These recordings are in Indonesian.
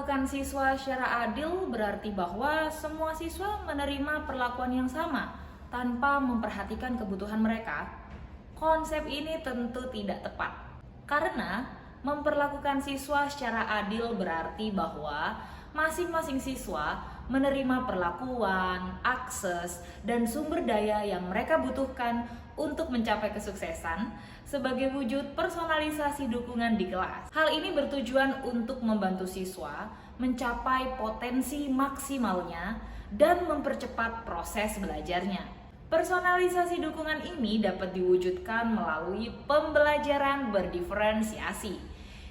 Memperlakukan siswa secara adil berarti bahwa semua siswa menerima perlakuan yang sama tanpa memperhatikan kebutuhan mereka. Konsep ini tentu tidak tepat, karena memperlakukan siswa secara adil berarti bahwa masing-masing siswa menerima perlakuan, akses, dan sumber daya yang mereka butuhkan untuk mencapai kesuksesan sebagai wujud personalisasi dukungan di kelas. Hal ini bertujuan untuk membantu siswa mencapai potensi maksimalnya dan mempercepat proses belajarnya. Personalisasi dukungan ini dapat diwujudkan melalui pembelajaran berdiferensiasi,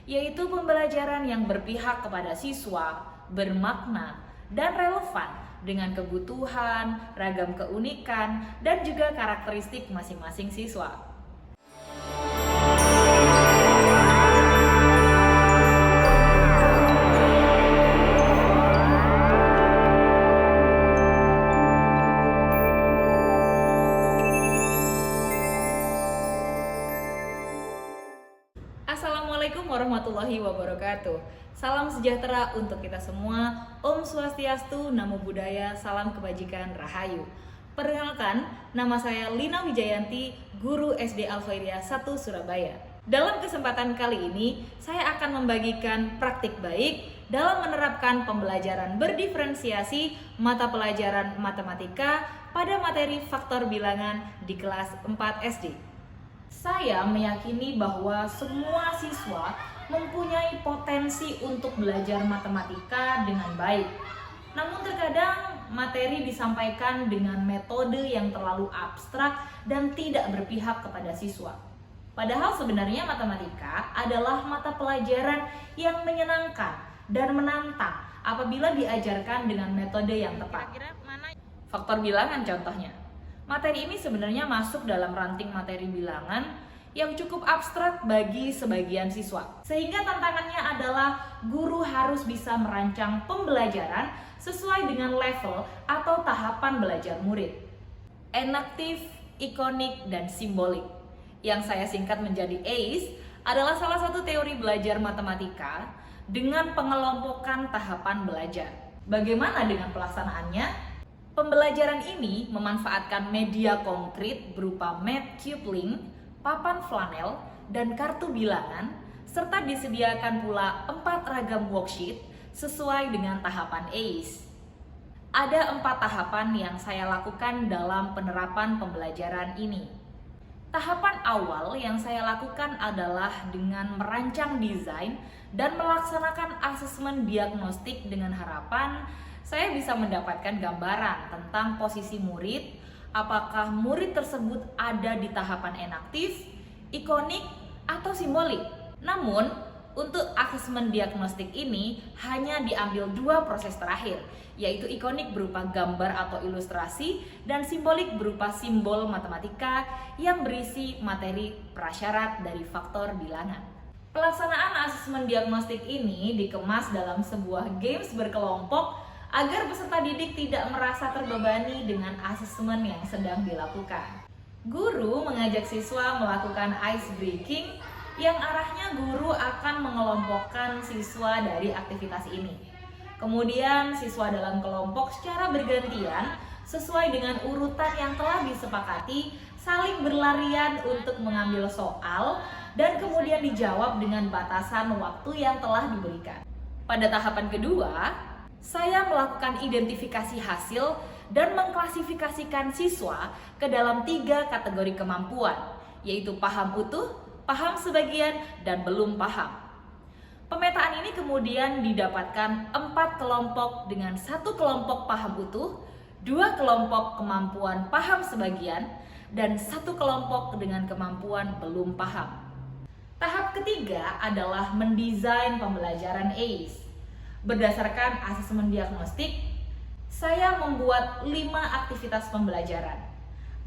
yaitu pembelajaran yang berpihak kepada siswa, bermakna, dan relevan dengan kebutuhan, ragam keunikan, dan juga karakteristik masing-masing siswa. Assalamualaikum warahmatullahi wabarakatuh. Salam sejahtera untuk kita semua. Om Swastiastu, Namo Buddhaya, salam kebajikan, Rahayu. Perkenalkan, nama saya Lina Wijayanti, guru SD Al-Khairiyah 1 Surabaya. Dalam kesempatan kali ini, saya akan membagikan praktik baik dalam menerapkan pembelajaran berdiferensiasi mata pelajaran matematika pada materi faktor bilangan di kelas 4 SD. Saya meyakini bahwa semua siswa mempunyai potensi untuk belajar matematika dengan baik. Namun terkadang materi disampaikan dengan metode yang terlalu abstrak dan tidak berpihak kepada siswa. Padahal sebenarnya matematika adalah mata pelajaran yang menyenangkan dan menantang apabila diajarkan dengan metode yang tepat. Faktor bilangan contohnya. Materi ini sebenarnya masuk dalam ranting materi bilangan yang cukup abstrak bagi sebagian siswa. Sehingga tantangannya adalah guru harus bisa merancang pembelajaran sesuai dengan level atau tahapan belajar murid. Enaktif, ikonik, dan simbolik, yang saya singkat menjadi ACE, adalah salah satu teori belajar matematika dengan pengelompokan tahapan belajar. Bagaimana dengan pelaksanaannya? Pembelajaran ini memanfaatkan media konkret berupa mat cube link, papan flanel, dan kartu bilangan, serta disediakan pula 4 ragam worksheet sesuai dengan tahapan ACE. Ada 4 tahapan yang saya lakukan dalam penerapan pembelajaran ini. Tahapan awal yang saya lakukan adalah dengan merancang desain dan melaksanakan asesmen diagnostik dengan harapan saya bisa mendapatkan gambaran tentang posisi murid, apakah murid tersebut ada di tahapan enaktif, ikonik, atau simbolik. Namun, untuk asesmen diagnostik ini hanya diambil 2 proses terakhir, yaitu ikonik berupa gambar atau ilustrasi dan simbolik berupa simbol matematika yang berisi materi prasyarat dari faktor bilangan. Pelaksanaan asesmen diagnostik ini dikemas dalam sebuah games berkelompok agar peserta didik tidak merasa terbebani dengan asesmen yang sedang dilakukan. Guru mengajak siswa melakukan ice breaking yang arahnya guru akan mengelompokkan siswa dari aktivitas ini. Kemudian siswa dalam kelompok secara bergantian sesuai dengan urutan yang telah disepakati saling berlarian untuk mengambil soal dan kemudian dijawab dengan batasan waktu yang telah diberikan. Pada tahapan kedua, saya melakukan identifikasi hasil dan mengklasifikasikan siswa ke dalam 3 kategori kemampuan, yaitu paham utuh, paham sebagian, dan belum paham. Pemetaan ini kemudian didapatkan 4 kelompok dengan 1 kelompok paham utuh, 2 kelompok kemampuan paham sebagian, dan 1 kelompok dengan kemampuan belum paham. Tahap ketiga adalah mendesain pembelajaran ACE. Berdasarkan asesmen diagnostik, saya membuat 5 aktivitas pembelajaran.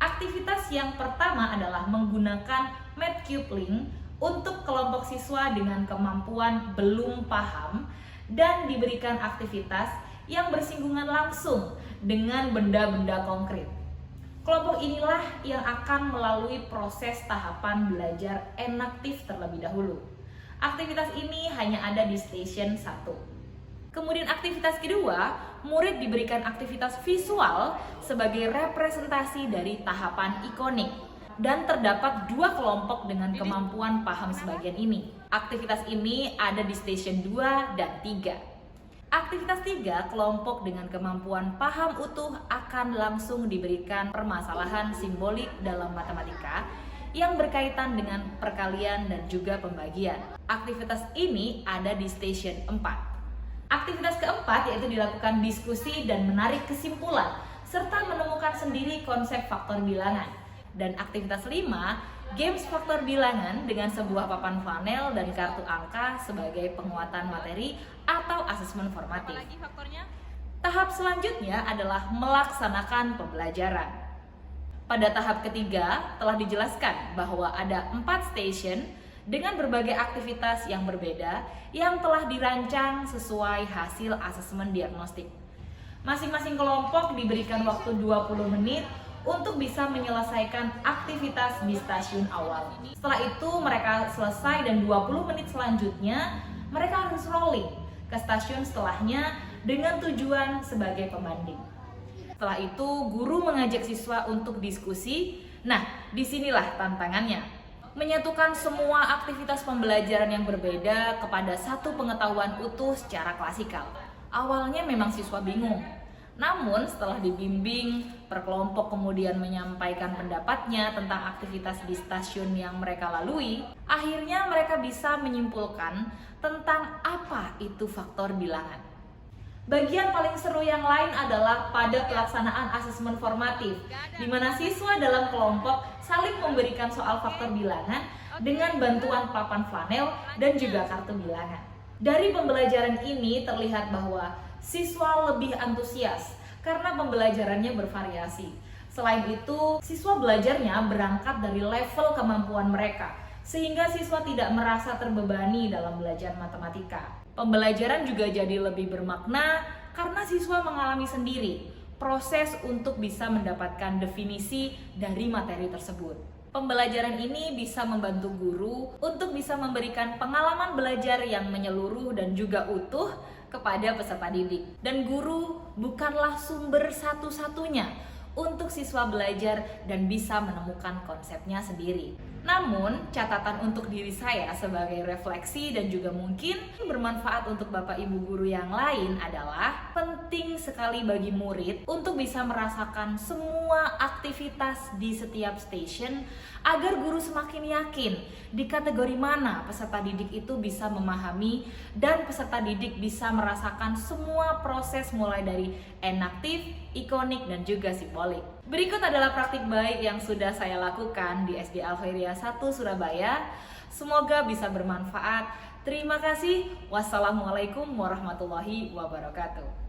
Aktivitas yang pertama adalah menggunakan mat cube link untuk kelompok siswa dengan kemampuan belum paham dan diberikan aktivitas yang bersinggungan langsung dengan benda-benda konkret. Kelompok inilah yang akan melalui proses tahapan belajar enaktif terlebih dahulu. Aktivitas ini hanya ada di station 1. Kemudian aktivitas kedua, murid diberikan aktivitas visual sebagai representasi dari tahapan ikonik. Dan terdapat 2 kelompok dengan kemampuan paham sebagian ini. Aktivitas ini ada di station 2 dan 3. Aktivitas 3, kelompok dengan kemampuan paham utuh akan langsung diberikan permasalahan simbolik dalam matematika yang berkaitan dengan perkalian dan juga pembagian. Aktivitas ini ada di station 4. Aktivitas keempat yaitu dilakukan diskusi dan menarik kesimpulan serta menemukan sendiri konsep faktor bilangan. Dan aktivitas 5, games faktor bilangan dengan sebuah papan flanel dan kartu angka sebagai penguatan materi atau asesmen formatif. Tahap selanjutnya adalah melaksanakan pembelajaran. Pada tahap ketiga telah dijelaskan bahwa ada 4 station dengan berbagai aktivitas yang berbeda yang telah dirancang sesuai hasil asesmen diagnostik. Masing-masing kelompok diberikan waktu 20 menit untuk bisa menyelesaikan aktivitas di stasiun awal. Setelah itu mereka selesai dan 20 menit selanjutnya mereka harus rolling ke stasiun setelahnya dengan tujuan sebagai pembanding. Setelah itu guru mengajak siswa untuk diskusi. Nah, disinilah tantangannya. Menyatukan semua aktivitas pembelajaran yang berbeda kepada satu pengetahuan utuh secara klasikal. Awalnya memang siswa bingung. Namun setelah dibimbing, per kelompok kemudian menyampaikan pendapatnya tentang aktivitas di stasiun yang mereka lalui, akhirnya mereka bisa menyimpulkan tentang apa itu faktor bilangan. Bagian paling seru yang lain adalah pada pelaksanaan asesmen formatif, di mana siswa dalam kelompok saling memberikan soal faktor bilangan dengan bantuan papan flanel dan juga kartu bilangan. Dari pembelajaran ini terlihat bahwa siswa lebih antusias karena pembelajarannya bervariasi. Selain itu, siswa belajarnya berangkat dari level kemampuan mereka, sehingga siswa tidak merasa terbebani dalam belajar matematika. Pembelajaran juga jadi lebih bermakna karena siswa mengalami sendiri proses untuk bisa mendapatkan definisi dari materi tersebut. Pembelajaran ini bisa membantu guru untuk bisa memberikan pengalaman belajar yang menyeluruh dan juga utuh kepada peserta didik. Dan guru bukanlah sumber satu-satunya untuk siswa belajar dan bisa menemukan konsepnya sendiri. Namun, catatan untuk diri saya sebagai refleksi dan juga mungkin bermanfaat untuk Bapak Ibu guru yang lain adalah penting sekali bagi murid untuk bisa merasakan semua aktivitas di setiap station agar guru semakin yakin di kategori mana peserta didik itu bisa memahami dan peserta didik bisa merasakan semua proses mulai dari enaktif, ikonik, dan juga simbolik. Berikut adalah praktik baik yang sudah saya lakukan di SD Al-Khairia 1 Surabaya. Semoga bisa bermanfaat. Terima kasih. Wassalamualaikum warahmatullahi wabarakatuh.